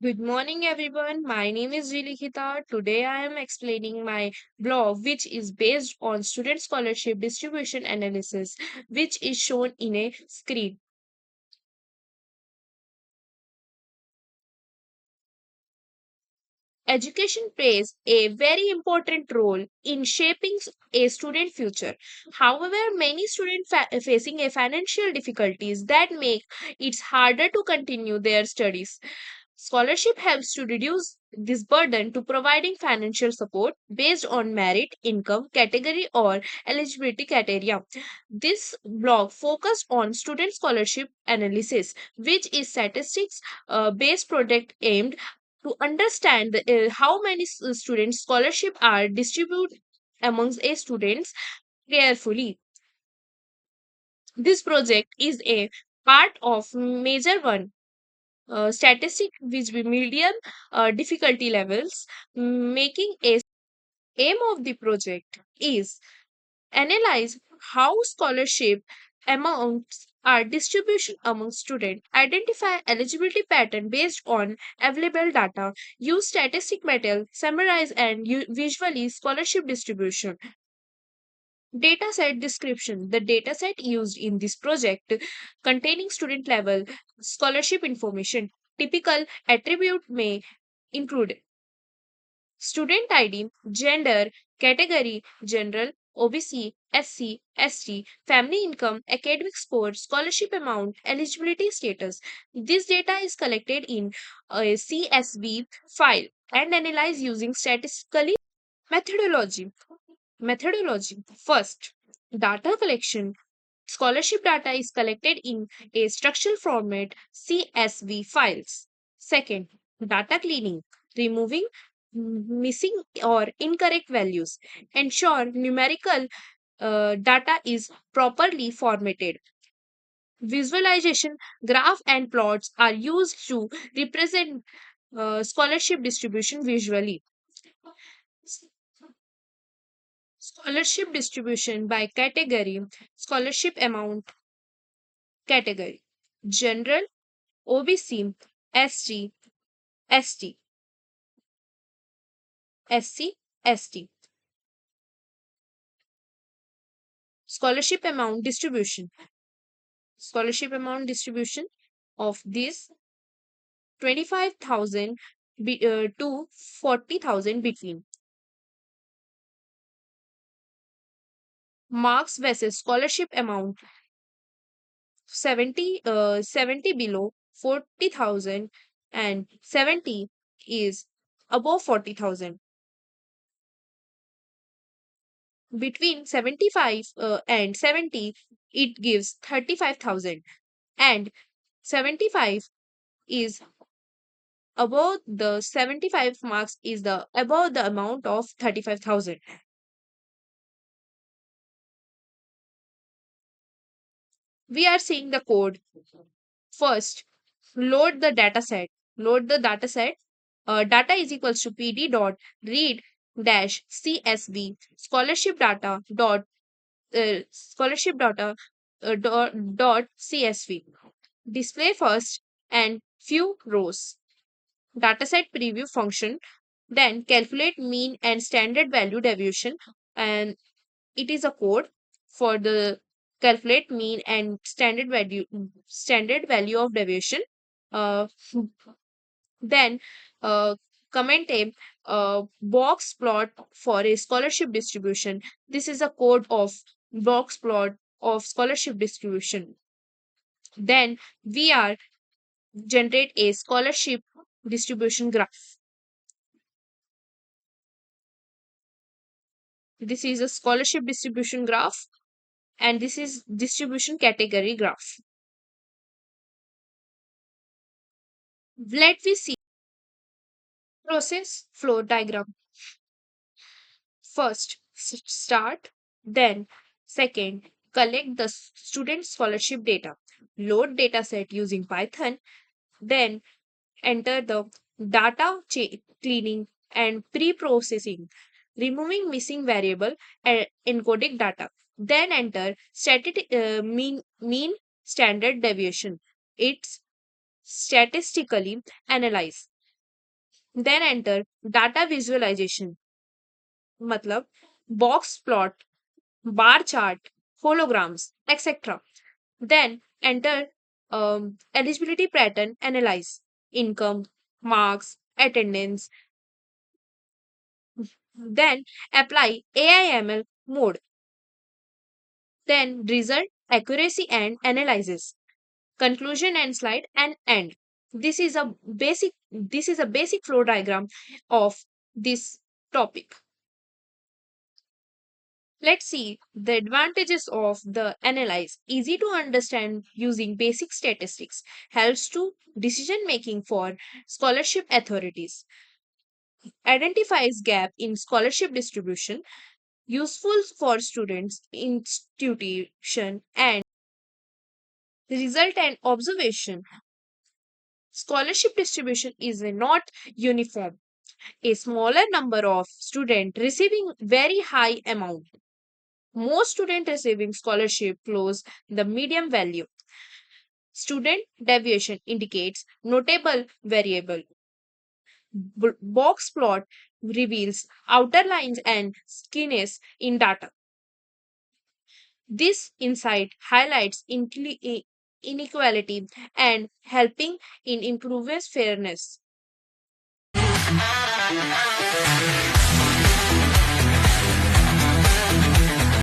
Good morning, everyone. My name is Jilikita. Today, I am explaining my blog, which is based on student scholarship distribution analysis, which is shown in a screen. Education plays a very important role in shaping a student future. However, many students facing a financial difficulties that make it harder to continue their studies. Scholarship helps to reduce this burden to providing financial support based on merit, income, category, or eligibility criteria. This blog focused on student scholarship analysis, which is statistics based project aimed to understand how many students scholarship are distributed amongst a students carefully. This project is a part of major one statistic with medium difficulty levels, making a aim of the project is analyze how scholarship amounts are distribution among students, identify eligibility pattern based on available data, use statistic method, summarize and visually scholarship distribution. Dataset description. The dataset used in this project containing student level scholarship information. Typical attribute may include student ID, gender, category, general, OBC, SC, ST, family income, academic score, scholarship amount, eligibility status. This data is collected in a CSV file and analyzed using statistically methodology. First, data collection. Scholarship data is collected in a structural format CSV files. Second, data cleaning, removing missing or incorrect values. Ensure numerical data is properly formatted. Visualization, graph and plots are used to represent scholarship distribution visually. Scholarship distribution by category, scholarship amount category, general, OBC, ST, ST, SC, ST. Scholarship amount distribution. Scholarship amount distribution of this 25,000 to 40,000 between. Marks versus scholarship amount 70 below 40,000 and 70 is above 40,000. Between 75 and 70, it gives 35,000, and 75 is above the 75 marks is the above the amount of 35,000. We are seeing the code. First, load the data set. Load the data set. Data is equals to pd dot read dash csv scholarship data dot scholarship data dot csv. Display first and few rows. Dataset preview function, then calculate mean and standard value deviation, and it is a code for the calculate mean and standard value of deviation. Uh, then comment a box plot for a scholarship distribution. This is a code of box plot of scholarship distribution. Then we are generate a scholarship distribution graph. This is a scholarship distribution graph, and this is distribution category graph. Let me see process flow diagram. First, start, then second, collect the student scholarship data. Load dataset using Python, then enter the data cleaning and pre-processing, removing missing variable and encoding data. Then enter mean standard deviation. It's statistically analyzed. Then enter data visualization, मतलब box plot, bar chart, holograms, etc. Then enter eligibility pattern analyze, income, marks, attendance. Then apply AIML mode. Then result, accuracy and analysis, conclusion and slide and end. This is a basic flow diagram of this topic. Let's see the advantages of the analyze. Easy to understand using basic statistics. Helps to decision making for scholarship authorities. Identifies gap in scholarship distribution. Useful for students, institution and result and observation. Scholarship distribution is not uniform. A smaller number of students receiving very high amount. Most students receiving scholarship close the medium value. Student deviation indicates notable variable. Box plot reveals outer lines and skewness in data. This insight highlights inequality and helping in improving fairness.